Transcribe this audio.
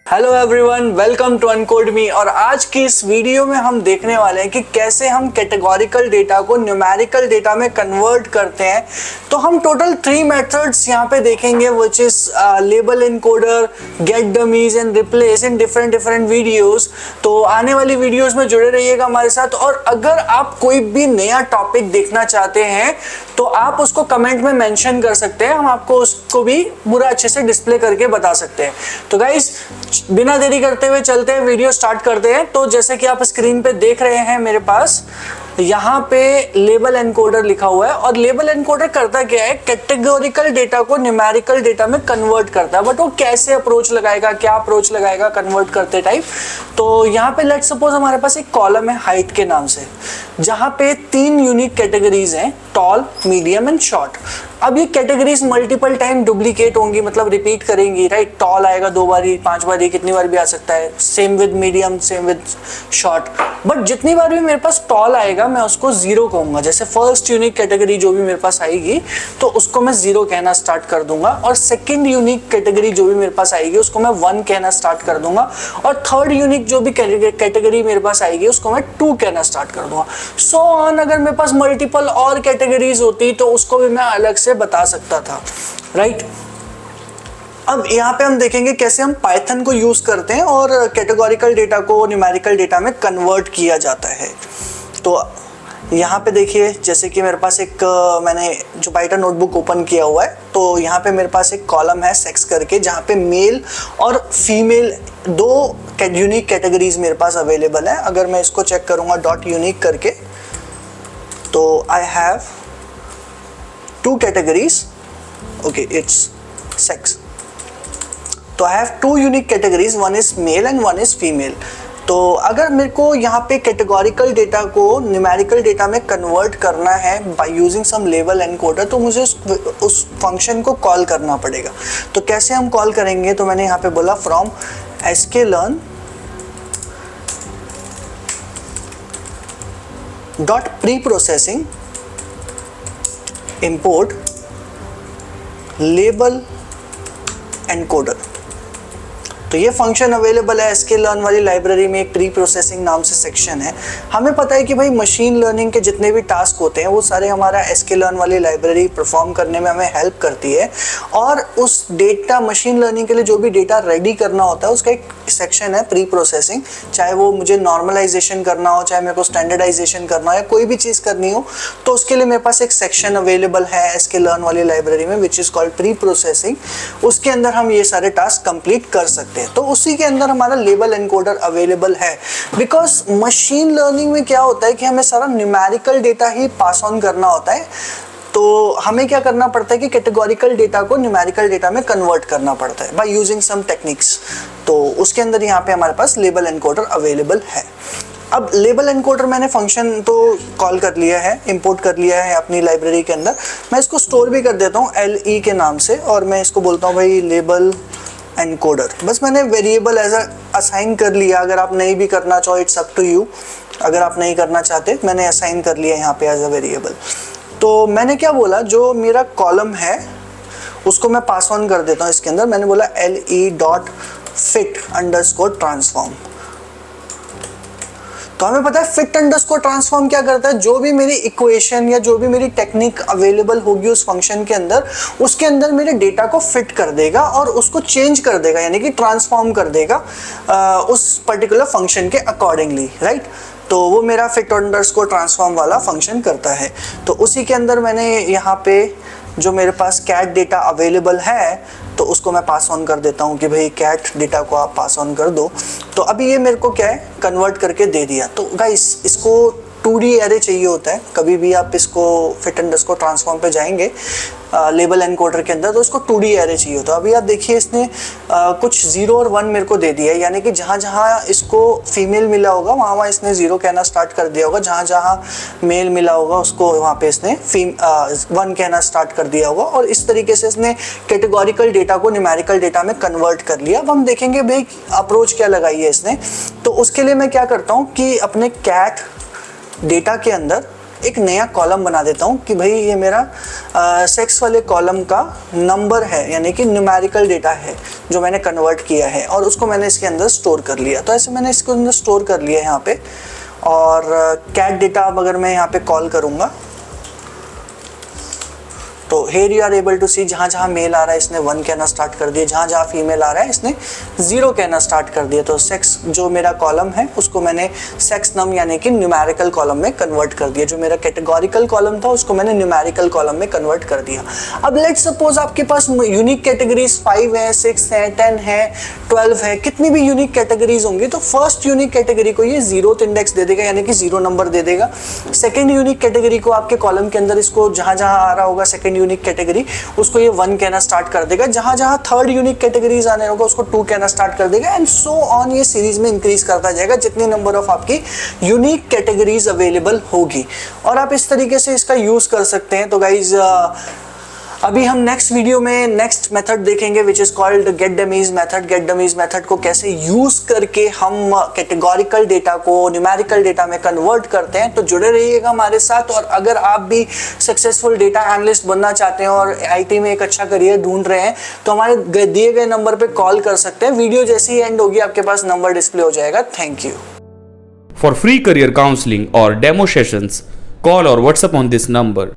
Hello everyone, welcome to अनकोड मी। और आज की इस वीडियो में हम देखने वाले हैं कि कैसे हम कैटेगोरिकल डेटा को न्यूमेरिकल डेटा में कन्वर्ट करते हैं। तो हम टोटल 3 मेथड्स यहाँ पे देखेंगे, which is label encoder, get dummies and replace in different videos. तो आने वाली वीडियोस में जुड़े रहिएगा हमारे साथ। और अगर आप कोई भी नया टॉपिक देखना चाहते हैं तो आप उसको कमेंट में मेंशन कर सकते हैं, हम आपको उसको भी पूरा अच्छे से डिस्प्ले करके बता सकते हैं। तो गाइस, बिना देरी करते हुए चलते हैं, वीडियो स्टार्ट करते हैं। तो जैसे कि आप स्क्रीन पे देख रहे हैं, मेरे पास यहाँ पे लेबल एनकोडर लिखा हुआ है। और लेबल एनकोडर करता क्या है, कैटेगोरिकल डेटा को न्यूमेरिकल डेटा में कन्वर्ट करता है। बट वो कैसे अप्रोच लगाएगा, क्या अप्रोच लगाएगा कन्वर्ट करते टाइप। तो यहाँ पे लेट्स सपोज हमारे पास एक कॉलम है हाइट के नाम से, जहाँ पे 3 यूनिक कैटेगरीज हैं, टॉल, मीडियम एंड शॉर्ट। अब ये कैटेगरीज मल्टीपल टाइम डुप्लीकेट होंगी, मतलब रिपीट करेंगी, राइट। टॉल आएगा 2 बारी, 5 बारी, कितनी बार भी आ सकता है। Same with medium, same with short. But जितनी बार भी मेरे पास टॉल आएगा मैं उसको 0 कहूंगा। जैसे फर्स्ट यूनिक कैटेगरी जो भी मेरे पास आएगी तो उसको मैं 0 कहना स्टार्ट कर दूंगा। और सेकंड यूनिक कैटेगरी जो भी मेरे पास आएगी उसको मैं 1 कहना स्टार्ट कर दूंगा। और थर्ड यूनिक जो भी कैटेगरी मेरे पास आएगी उसको मैं 2 कहना स्टार्ट कर दूंगा। सो ऑन, अगर मेरे पास मल्टीपल और कैटेगरीज होती तो उसको भी मैं अलग से बता सकता था, राइट। अब यहाँ पे हम देखेंगे कैसे हम पाइथन को यूज करते हैं और कैटेगोरिकल डेटा को न्यूमेरिकल डेटा में कन्वर्ट किया जाता है। तो यहाँ पे देखिए, जैसे कि मेरे पास एक मैंने जो पाइथन नोटबुक ओपन किया हुआ है, तो यहाँ पे मेरे पास एक कॉलम है सेक्स करके, जहाँ पे मेल और फीमेल 2 यूनिक कैटेगरीज मेरे पास अवेलेबल है। अगर मैं इसको चेक करूँगा डॉट यूनिक करके, तो I have 2 categories, okay, it's sex. तो I have 2 unique categories, one is male and one is female. तो अगर मेरे को यहाँ पे कैटेगोरिकल डेटा को न्यूमेरिकल डेटा में कन्वर्ट करना है by using some label encoder, तो मुझे उस फंक्शन को कॉल करना पड़ेगा। तो कैसे हम कॉल करेंगे, तो मैंने यहाँ पे बोला from sklearn dot pre processing import label encoder. तो ये फंक्शन अवेलेबल है sklearn वाली लाइब्रेरी में। एक प्री प्रोसेसिंग नाम से सेक्शन है। हमें पता है कि भाई मशीन लर्निंग के जितने भी टास्क होते हैं वो सारे हमारा sklearn वाली लाइब्रेरी परफॉर्म करने में हमें हेल्प करती है। और उस डेटा, मशीन लर्निंग के लिए जो भी डेटा रेडी करना होता है उसका एक सेक्शन है प्री प्रोसेसिंग। चाहे वो मुझे नॉर्मलाइजेशन करना हो, चाहे मेरे को स्टैंडर्डाइजेशन करना हो, या कोई भी चीज़ करनी हो, तो उसके लिए मेरे पास एक सेक्शन अवेलेबल है sklearn वाली लाइब्रेरी में, which is called pre processing. उसके अंदर हम ये सारे टास्क कंप्लीट कर सकते हैं। तो उसी के अंदर हमारा लेबल एनकोडर अवेलेबल है। बिकॉज मशीन लर्निंग में क्या होता है कि हमें सारा numerical data he pass on करना होता है। तो हमें क्या करना पड़ता है कि कैटेगोरिकल डेटा को न्यूमेरिकल डेटा में कन्वर्ट करना पड़ता है बाय यूजिंग सम टेक्निक्स। तो उसके अंदर यहाँ पे हमारे पास लेबल एनकोडर अवेलेबल है। अब लेबल एनकोडर मैंने फंक्शन तो कॉल कर लिया है, इंपोर्ट कर लिया है अपनी लाइब्रेरी के अंदर। मैं इसको स्टोर भी कर देता हूँ LE के नाम से, और मैं इसको बोलता हूँ भाई लेबल एनकोडर। बस मैंने वेरिएबल एज असाइन कर लिया। अगर आप नहीं भी करना चाहो, इट्स अप टू यू। अगर आप नहीं करना चाहते, मैंने असाइन कर लिया यहाँ पे एज अ वेरिएबल। तो मैंने क्या बोला, जो मेरा कॉलम है उसको मैं पास ऑन कर देता हूँ इसके अंदर। मैंने बोला LE dot fit underscore transform. तो हमें पता है फिट अंडरस्कोर ट्रांसफॉर्म क्या करता है, जो भी मेरी इक्वेशन या जो भी मेरी टेक्निक अवेलेबल होगी उस फंक्शन के अंदर, उसके अंदर मेरे डेटा को फिट कर देगा और उसको चेंज कर देगा, यानी कि ट्रांसफॉर्म कर देगा उस पर्टिकुलर फंक्शन के अकॉर्डिंगली, राइट। तो वो मेरा फिट अंडरस्कोर ट्रांसफॉर्म वाला फंक्शन करता है। तो उसी के अंदर मैंने यहाँ पे जो मेरे पास कैट डेटा अवेलेबल है, तो उसको मैं पास ऑन कर देता हूँ कि भाई कैट डेटा को आप पास ऑन कर दो। तो अभी ये मेरे को क्या है, कन्वर्ट करके दे दिया। तो गाइस, इसको 2D एरे चाहिए होता है। कभी भी आप इसको फिट अंडरस्कोर ट्रांसफॉर्म पे जाएंगे लेबल एनकोडर के अंदर, तो इसको 2D एरे चाहिए होता है। अभी आप देखिए, इसने कुछ 0 और 1 मेरे को दे दिया है, यानी कि जहाँ जहाँ इसको फीमेल मिला होगा वहाँ वहाँ इसने 0 कहना स्टार्ट कर दिया होगा, जहाँ जहाँ मेल मिला होगा उसको वहाँ पे इसने 1 कहना स्टार्ट कर दिया होगा। और इस तरीके से इसने कैटेगोरिकल डेटा को न्यूमेरिकल डेटा में कन्वर्ट कर लिया। अब हम देखेंगे भाई अप्रोच क्या लगाई है इसने। तो उसके लिए मैं क्या करता हूँ कि अपने कैट डेटा के अंदर एक नया कॉलम बना देता हूँ कि भाई ये मेरा सेक्स वाले कॉलम का नंबर है, यानी कि न्यूमेरिकल डेटा है जो मैंने कन्वर्ट किया है और उसको मैंने इसके अंदर स्टोर कर लिया। तो ऐसे मैंने इसके अंदर स्टोर कर लिया यहाँ पे। और कैट डेटा अब अगर मैं यहाँ पे कॉल करूँगा तो here you are able to see, जहाँ जहाँ मेल आ रहा है इसने 1 कहना स्टार्ट कर दिया, जहाँ जहाँ फीमेल आ रहा है इसने 0 कहना स्टार्ट कर दिया। तो सेक्स जो मेरा कॉलम है उसको मैंने सेक्स नम यानी कि न्यूमेरिकल कॉलम में कन्वर्ट कर दिया। जो मेरा कैटेगोरिकल कॉलम था उसको मैंने न्यूमेरिकल कॉलम में कन्वर्ट कर दिया। अब लेट्स सपोज आपके पास यूनिक कैटेगरीज 5 है, 6 है, 10 है, 12 है, कितनी भी यूनिक कैटेगरीज होंगी तो फर्स्ट यूनिक कैटेगरी को ये 0th इंडेक्स दे देगा, यानी कि 0 नंबर दे देगा। सेकेंड यूनिक कैटेगरी को आपके कॉलम के अंदर इसको जहाँ जहाँ आ रहा होगा सेकेंड यूनिक कैटेगरी उसको ये 1 कहना स्टार्ट कर देगा। जहां जहां थर्ड यूनिक कैटेगरीज आने होगा उसको 2 कहना स्टार्ट कर देगा एंड सो ऑन। ये सीरीज में इंक्रीज करता जाएगा जितनी नंबर ऑफ आपकी यूनिक कैटेगरीज अवेलेबल होगी और आप इस तरीके से इसका यूज कर सकते हैं। तो गाइज अभी हम नेक्स्ट वीडियो में नेक्स्ट मेथड देखेंगे which is called get dummies method. Get dummies method को कैसे यूज करके हम कैटेगोरिकल डेटा को न्यूमेरिकल डेटा में कन्वर्ट करते हैं। तो जुड़े रहिएगा हमारे साथ। और अगर आप भी सक्सेसफुल डेटा एनालिस्ट बनना चाहते हैं और आईटी में एक अच्छा करियर ढूंढ रहे हैं तो हमारे दिए गए नंबर पे कॉल कर सकते हैं। वीडियो जैसे ही एंड होगी आपके पास नंबर डिस्प्ले हो जाएगा। Thank you. For free career counseling or demo sessions, call or WhatsApp on this number.